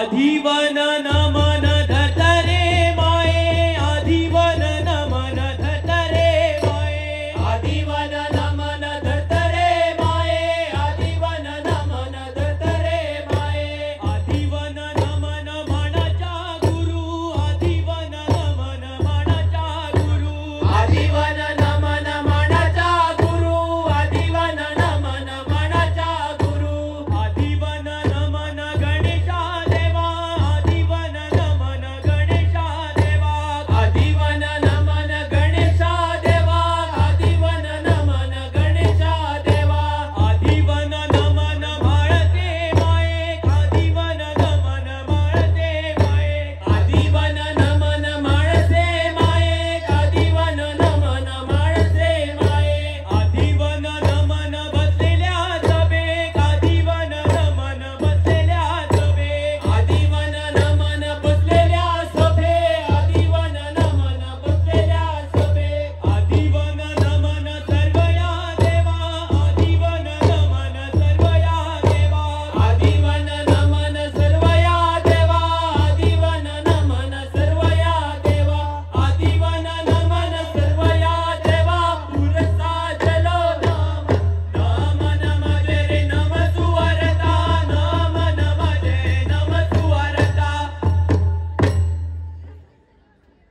आधीवन नमन धतरे माये आधीवन नमन धतरे माये आधीवन नमन धतरे माये आधीवन नमन धतरे माये आधीवन नमन मनाच्या गुरु आधीवन नमन मनाच्या गुरु आधीवन नमन मनाच्या गुरु आधीवन नमन मनाच्या गुरु आधीवन नमन गणेशा देवा आधीवन नमन गणेशा देवा आधीवन नमन गणेशा देवा आधीवन नमन गणेशा देवा आधीवन नमन माळते माये आधीवन नमन माळते माये आधीवन नमन माळते माये आधीवन नमन माळते माये आधीवन नमन बसलेल्या सभे आधीवन नमन बसलेल्या सभे आधीवन नमन बसलेल्या सभे आधीवन नमन बसलेल्या सभे आधीवन नमन सर्वया देवा आधीवन नमन सर्वया देवा आधीवन नमन सर्वया देवा आधीवन नमन सर्वया देवा आधीवन नमन सर्वया देवा पुरसा जलो नाम नमजे रे नम सुवरता नाम नमजे नम सुवरता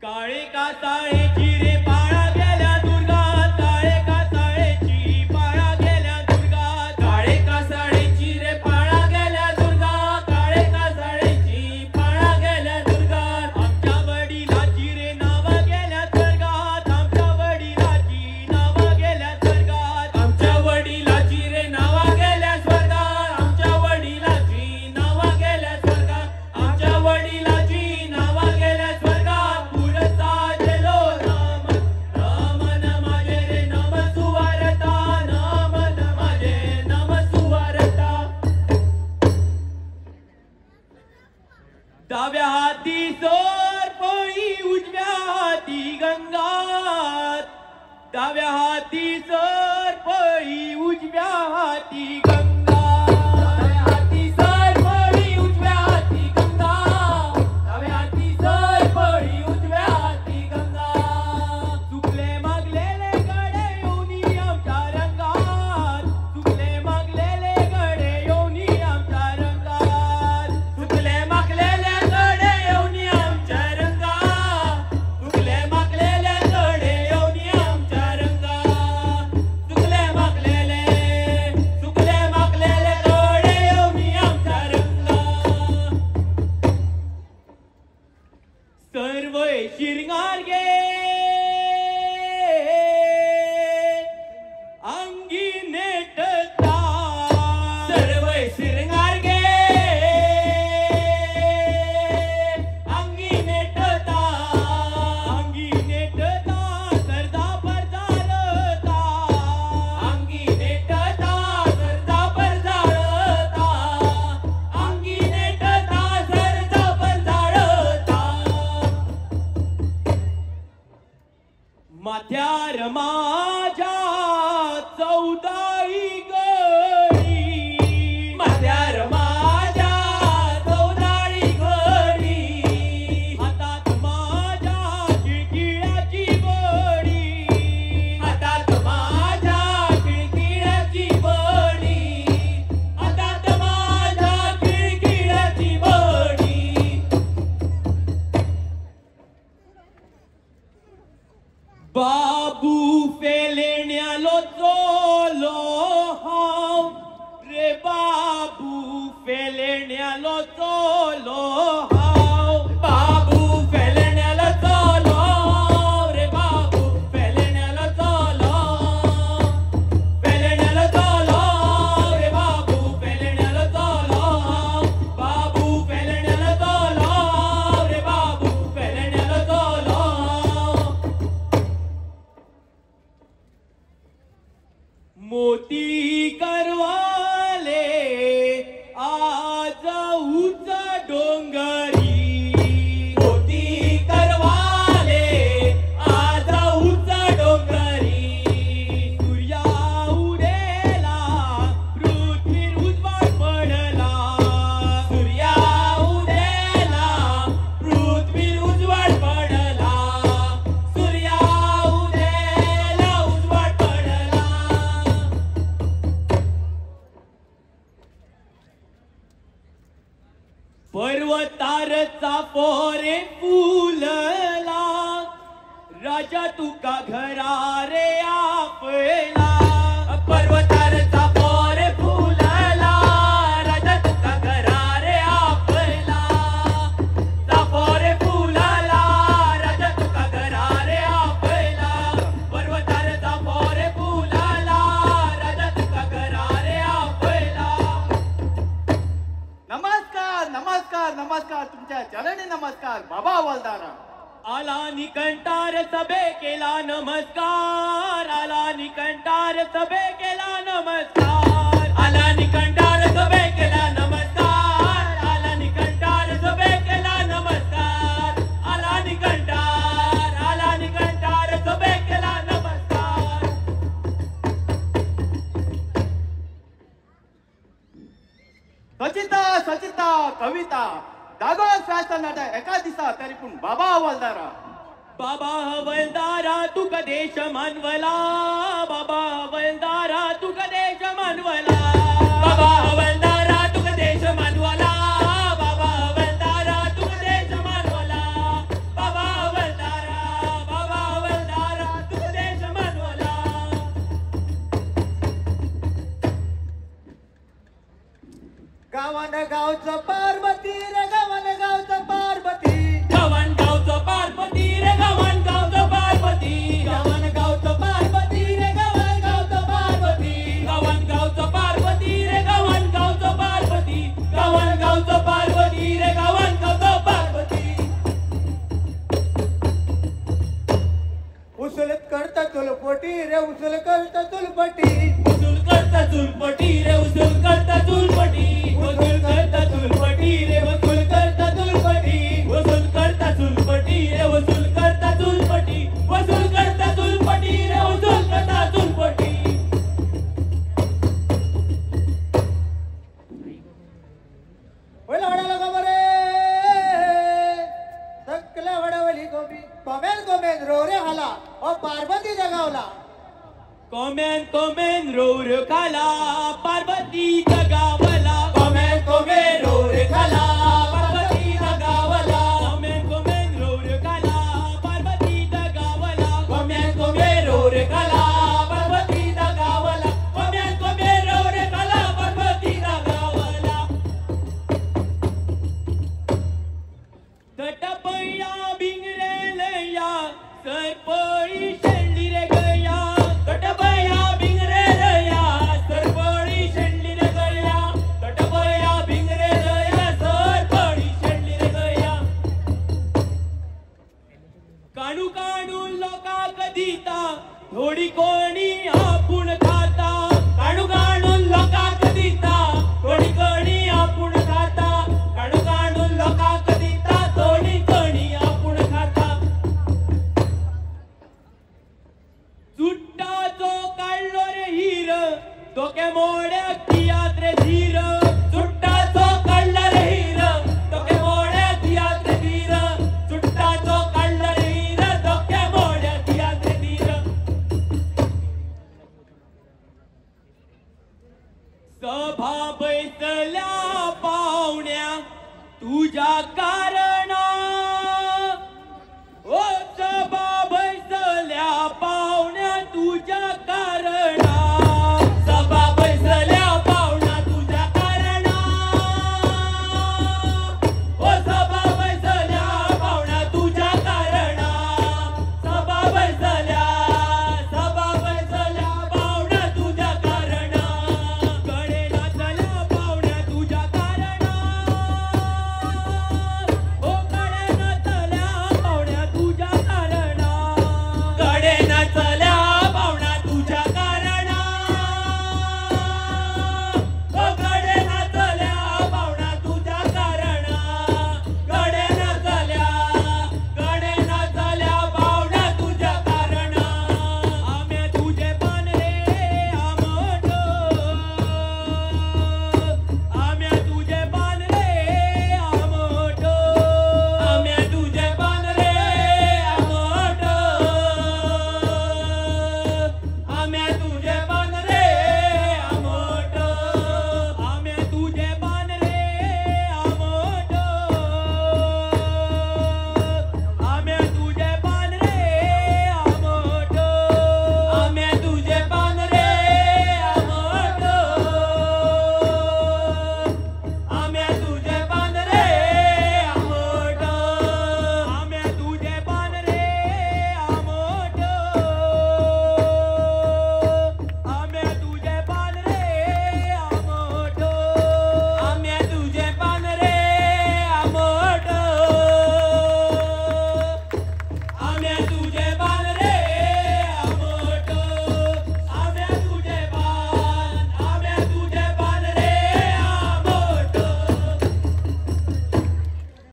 काळे कासाळेची रे पाळा गेल्या दुर्गा काळे कासाळेची पाळा गेल्या दुर्गा काळे कासाळेची रे पाळा गेल्या दुर्गा काळे कासाळेची पाळा गेल्या दुर्गा आमच्या वडिलाची रे नाव गेल्या स्वर्गात आमच्या वडिलाची नाव गेल्या स्वर्गात आमच्या वडिलाची रे नाव गेल्या स्वर्गात आमच्या वडिलाची नाव गेल्या स्वर्गात आमच्या वडिलाची नाव गेल्या स्वर्गात पुरसा जलो नाम नाम नमजे रे नम सुवरता नाम नमजे नम सुवरता डाव्या हाती सोरपळी उजव्या हाती गंगा डाव्या हाती सोरपळी उजव्या हाती गंगा डाव्या हाती सोरपळी उजव्या हाती गंगा डाव्या हाती सोरपळी उजव्या हाती गंगा चुकले मागलेले गडे येऊनी आमच्या रंगात चुकले मागलेले गडे येऊनी आमच्या रंगात चुकले मागलेले गडे येऊनी आमच्या रंगात चुकले मागलेले गडे येऊनी आमच्या रंगात चुकले मागलेले गडे येऊनी आमच्या रंगात सर्व शिरंगार गे अंगी नेटता सर्व शिरंगार गे अंगी नेटता सरदा परजाळता अंगी नेटता सरदा परजाळता अंगी नेटता सरदा परजाळता माथ्यार माझ्या चौदाई गडी माथ्यार माझ्या चौदाई गडी हातात माझ्या खिळखिळ्याची बडी हातात माझ्या खिळखिळ्याची बडी हातात माझ्या खिळखिळ्याची बडी बाबू फेलेण्यालो चोलो हाव रे बाबू फेलेण्यालो चोलो हाव बाबू फेलेण्यालो चोलो रे बाबू फेलेण्यालो चोलो रे बाबू फेलेण्यालो चोलो बाबू फेलेण्यालो चोलो रे बाबू फेलेण्यालो चोलो मोती करवाले आज उच डोंगरी मोती करवाले आज उच डोंगरी सूर्या उडेला पृथ्वीर उजवाड पडला सूर्या उडेला चाफोरे फुलला राजा तुका घरा रे आपला पर्वतार चाफोरे फुलला राजा तुका घरा रे आपला चाफोरे फुलला राजा तुका घरा रे आपला पर्वतार चाफोरे फुलला राजा तुका घरा रे आपला. नमस्कार नमस्कार नमस्कार तुमच्या चरणी नमस्कार बाबा हवालदारा. आला निकंठार सभे केला नमस्कार आला निकंठार सभे केला नमस्कार आला निकंठार सभे केला नमस्कार आला निकंठार सभे केला नमस्कार आला निकंठार सभे केला नमस्कार. सचिता सचिता कविता दागोस शास्त्र नाटक एका दिसा तरी पण बाबा हवालदारा. बाबा हवलदारा तुका देश मानवला बाबा हवलदारा तुका देश मानवला बाबा हवलदारा तुका देश मानवला बाबा हवलदारा तुका देश मानवला बाबा हवलदारा तुका देश मानवला. गावान गावचं पार्वती रे गावान गावचं पार्वती गवन गावचं पार्वती रे गवन गावचं पार्वती गवन गावचं पार्वती रे गवन गावचं पार्वती गवन गावचं पार्वती रे गवन गावचं पार्वती गवन गावचं पार्वती रे गवन गावचं पार्वती. उचल करता चुलपटी रे उचल करता चुलपटी उचल करता चुलपटी रे उचल करता चुलपटी उचल करता चुलपटी रे उचल करता चुलपटी उचल करता चुलपटी रे उचल करता चुलपटी उचल करता चुलपटी रे उचल करता चुलपटी. पहिला वडाला गोबर रे सकला वडावली गोबी कोमेन कोमेन रो रे हाला ओ पार्वती जगावला. कोमेन रोर खाला पार्वती जगावला कोमेन रोर खाला पार्वती जगावला कोमेन रोर खाला पार्वती जगावला कोमेन रोर खाला पार्वती जगावला कोमेन रोर खाला पार्वती जगावला. तटपया बिंगरेलया सरपळी शेंडी रे गया तटपया बिंगरेलया सरपळी शेंडी रे गया तटपया बिंगरेलया सरपळी शेंडी रे गया. काणू काणू लोकांक दिता थोडी कोणी आपूण खाता काणू काणू लोकांक दिता थोडी कोणी आपूण खाता काणू काणू लोकांक दिता थोडी कोणी आपूण खाता. चुट्टाचो काढलो रे हिर डोके मोड्याक दियात रे धीर चुट्टाचो काढला रे हिर डोके मोड्याक दियात रे धीर चुट्टाचो काढला रे हिर डोके मोड्याक दियात रे धीर. सभा बैसल्या पाहुण्या तुझ्या कारण